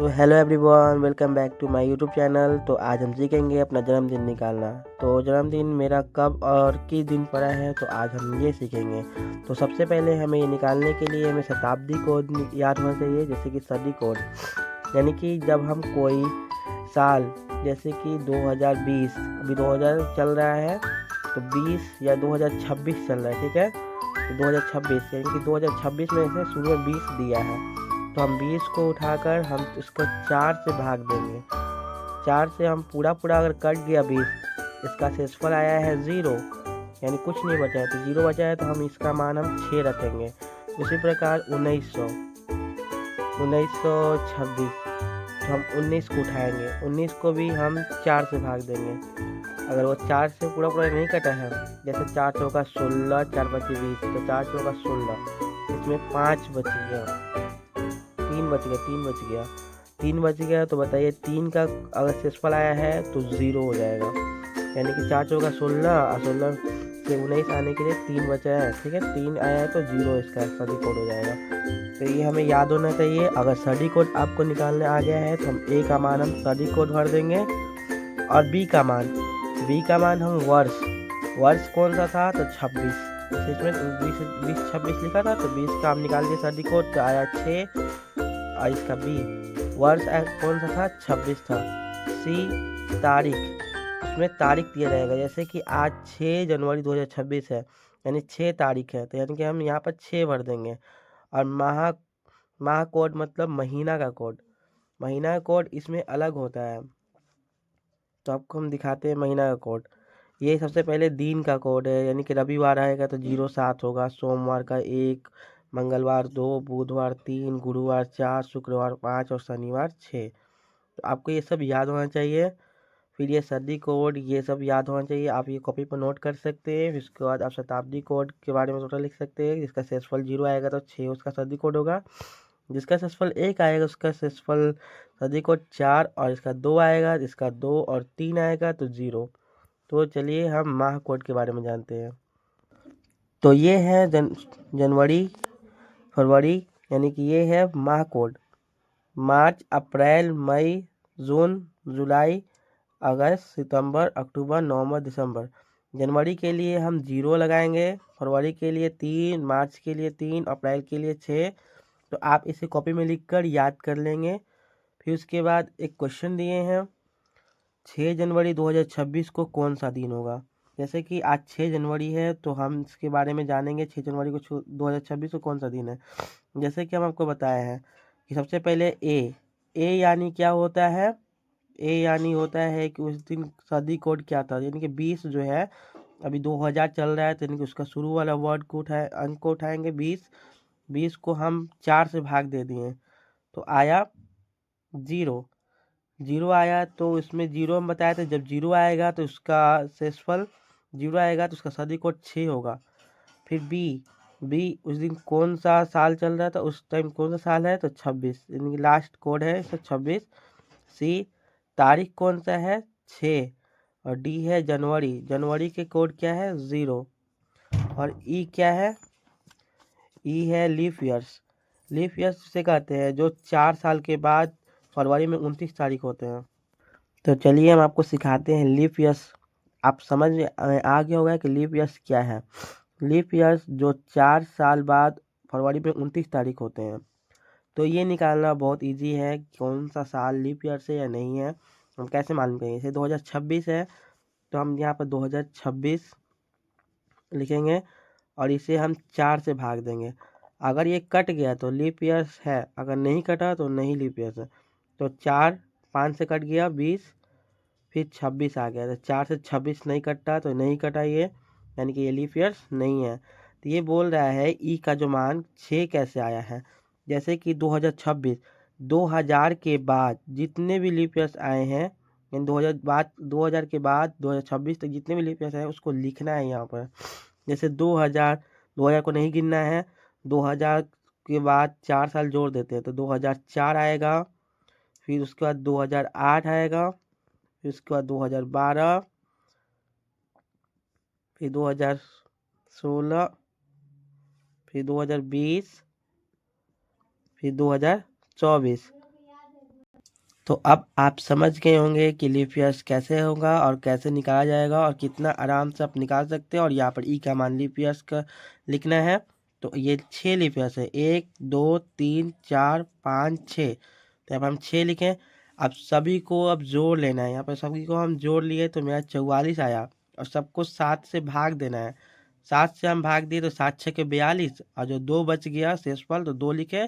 तो hello everyone, welcome back to my YouTube channel. तो आज हम सीखेंगे अपना जन्मदिन निकालना। तो जन्मदिन मेरा कब और किस दिन पड़ा है, तो आज हम ये सीखेंगे। तो सबसे पहले हमें ये निकालने के लिए हमें शताब्दी कोड याद होना चाहिए, जैसे कि सदी कोड। यानी कि जब हम कोई साल, जैसे कि 2020, अभी 2000 चल रहा है, तो 20 या 2026 चल रहा है, ठीक है। तो 2026 यानी कि 2026 में से शुरू में 20 दिया है, तो हम 20 को उठाकर हम इसको 4 से भाग देंगे। 4 से हम पूरा अगर कट गया 20, इसका शेषफल आया है 0, यानी कुछ नहीं बचा है, तो 0 बचा है, तो हम इसका मान हम 6 रखेंगे। उसी प्रकार 1926, तो हम 19 को उठाएंगे, 19 को भी हम 4 से भाग देंगे। अगर वो 4 से पूरा नहीं कटा है, जैसे 4 चौका 16, 4 पच्चीस 20, तो 4 चौका 16, इसमें 5 बच गया, 3 बच गया। तो बताइए 3 का अगर शेषफल आया है तो 0 हो जाएगा। यानी कि 4 चौका 16 और 16 से 19 आने के लिए 3 बचा है, ठीक है। 3 आया है तो 0 इसका सदी कोड हो जाएगा। तो ये हमें याद होना चाहिए। अगर सदी कोड आपको निकालने आ गया है तो हम ए का मान हम सदी कोड भर देंगे, और बी का मान हम वर्ष कौन सा था, तो 26। इसमें 20 26 लिखा था, तो 20 का हम निकाल दिए सदी कोड, तो आया 6। और इसका बी वर्ष कौन सा था, 26 था। सी तारीख, इसमें तारीख दिया जाएगा, जैसे कि आज 6 जनवरी 2026 है, यानी 6 तारीख है, तो यानी कि हम यहाँ पर 6 भर देंगे। और माह कोड मतलब महीना का कोड इसमें अलग होता है, तो आपको हम दिखाते हैं महीना का कोड। ये सबसे पहले दिन का कोड है, यानी कि रविवार आएगा तो 07 होगा, सोमवार का 1, मंगलवार 2, बुधवार 3, गुरुवार 4, शुक्रवार 5 और शनिवार 6। तो आपको ये सब याद होना चाहिए। फिर ये सदी कोड, ये सब याद होना चाहिए। आप ये कॉपी पर नोट कर सकते हैं। फिर उसके बाद आप शताब्दी कोड के बारे में थोड़ा लिख सकते हैं। जिसका शेषफल 0 आएगा तो 6 उसका सदी कोड होगा। जिसका शेषफल 1 आएगा उसका शेषफल सदी कोड 4, और इसका 2 आएगा, इसका 2 और 3 आएगा तो 0। तो चलिए हम माह कोड के बारे में जानते हैं। तो ये है जनवरी फरवरी, यानी कि ये है माह कोड। मार्च, अप्रैल, मई, जून, जुलाई, अगस्त, सितंबर, अक्टूबर, नवंबर, दिसंबर। जनवरी के लिए हम 0 लगाएंगे, फरवरी के लिए 3, मार्च के लिए 3, अप्रैल के लिए 6। तो आप इसे कॉपी में लिखकर याद कर लेंगे। फिर उसके बाद एक क्वेश्चन दिए हैं, 6 जनवरी 2026 को कौन सा दिन होगा। जैसे कि आज 6 जनवरी है, तो हम इसके बारे में जानेंगे 6 जनवरी को 2026 को कौन सा दिन है। जैसे कि हम आपको बताए हैं कि सबसे पहले ए यानी क्या होता है। ए यानी होता है कि उस दिन सदी कोड क्या था, यानी कि 20 जो है, अभी 2000 चल रहा है, तो यानी कि उसका शुरू वाला वर्ड को अंक को उठाएंगे 20 को हम 4 से भाग दे दिए, तो आया 0 आया। तो इसमें 0 हम बताए थे, जब 0 आएगा तो उसका शेषफल 0 आएगा, तो उसका सदी कोड 6 होगा। फिर बी उस दिन कौन सा साल चल रहा था, उस टाइम कौन सा साल है, तो 26, यानी कि लास्ट कोड है इसका 26। सी तारीख कौन सा है, 6। और डी है जनवरी के कोड क्या है, 0। और ई क्या है, ई है लीफ ईयर्स से कहते हैं जो 4 साल के बाद फरवरी में 29 तारीख होते हैं। तो चलिए हम आपको सिखाते हैं लीफ ईयर्स। आप समझ में आ गया होगा कि लीफ ईयर्स क्या है। लीप ईयर्स जो 4 साल बाद फरवरी में 29 तारीख होते हैं। तो ये निकालना बहुत इजी है, कौन सा साल लीप ईयर से या नहीं है, हम कैसे मालूम करेंगे। जैसे 2026 है, तो हम यहाँ पर 2026 लिखेंगे, और इसे हम 4 से भाग देंगे। अगर ये कट गया तो लीप ईयर्स है, अगर नहीं कटा तो नहीं लीप ईयर्स है। तो 4 5 से कट गया 20, फिर 26 आ गया, तो 4 से 26 नहीं कटता, तो नहीं कटा ये, यानी कि ये लीफ ईयर्स नहीं है। तो ये बोल रहा है ई का जो मान 6 कैसे आया है। जैसे कि 2026, 2000 के बाद जितने भी लीफ ईयर्स आए हैं, यानी 2000 के बाद 2026 तक जितने भी लीफ ईयर्स आए हैं उसको लिखना है यहाँ पर। जैसे 2000 को नहीं गिनना है, 2000 के बाद 4 साल जोड़ देते हैं, तो 2004 आएगा। फिर उसके बाद 2008 आएगा, फिर उसके बाद 2012, फिर 2016, फिर 2020, फिर 2024। तो अब आप समझ गए होंगे कि लीफ ईयर्स कैसे होगा और कैसे निकाला जाएगा और कितना आराम से आप निकाल सकते हैं। और यहाँ पर ई का मान लीफ ईयर्स का लिखना है। तो ये 6 लीफ ईयर्स है, 1 2 3 4 5 6। तो यहाँ पर हम 6 लिखें। अब सभी को अब जोड़ लेना है। यहाँ पर सभी को हम जोड़ लिए तो मेरा 44 आया और सबको 7 से भाग देना है। 7 से हम भाग दिए तो 7 6 के 42 और जो 2 बच गया शेषफल तो 2 लिखे।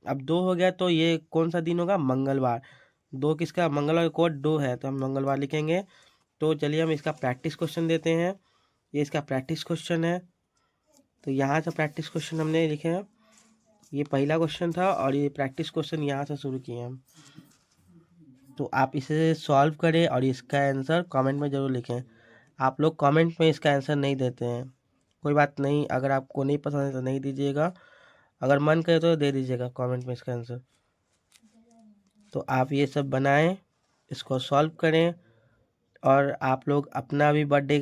अब 2 हो गया तो ये कौन सा दिन होगा? मंगलवार। 2 किसका? मंगलवार का कोड 2 है तो हम मंगलवार लिखेंगे। तो चलिए हम इसका प्रैक्टिस क्वेश्चन देते हैं। ये इसका प्रैक्टिस क्वेश्चन है। तो यहाँ से प्रैक्टिस क्वेश्चन हमने लिखे हैं। ये पहला क्वेश्चन था और ये प्रैक्टिस क्वेश्चन यहाँ से शुरू किए हम। तो आप इसे सॉल्व करें और इसका आंसर कमेंट में ज़रूर लिखें। आप लोग कमेंट में इसका आंसर नहीं देते हैं, कोई बात नहीं। अगर आपको नहीं पसंद है तो नहीं दीजिएगा, अगर मन करे तो दे दीजिएगा कमेंट में इसका आंसर। तो आप ये सब बनाएं, इसको सॉल्व करें और आप लोग अपना भी बर्थडे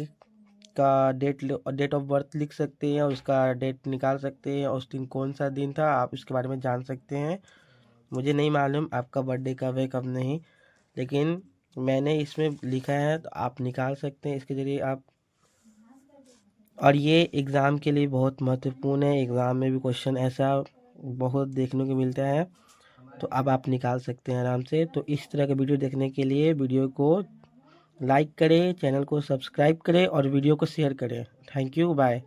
का डेट ऑफ बर्थ लिख सकते हैं और उसका डेट निकाल सकते हैं। उस दिन कौन सा दिन था आप इसके बारे में जान सकते हैं। मुझे नहीं मालूम आपका बर्थडे कब है कब नहीं, लेकिन मैंने इसमें लिखा है तो आप निकाल सकते हैं इसके ज़रिए आप। और ये एग्ज़ाम के लिए बहुत महत्वपूर्ण है। एग्ज़ाम में भी क्वेश्चन ऐसा बहुत देखने को मिलता है, तो अब आप निकाल सकते हैं आराम से। तो इस तरह का वीडियो देखने के लिए वीडियो को लाइक करें, चैनल को सब्सक्राइब करें और वीडियो को शेयर करें। Thank you, bye.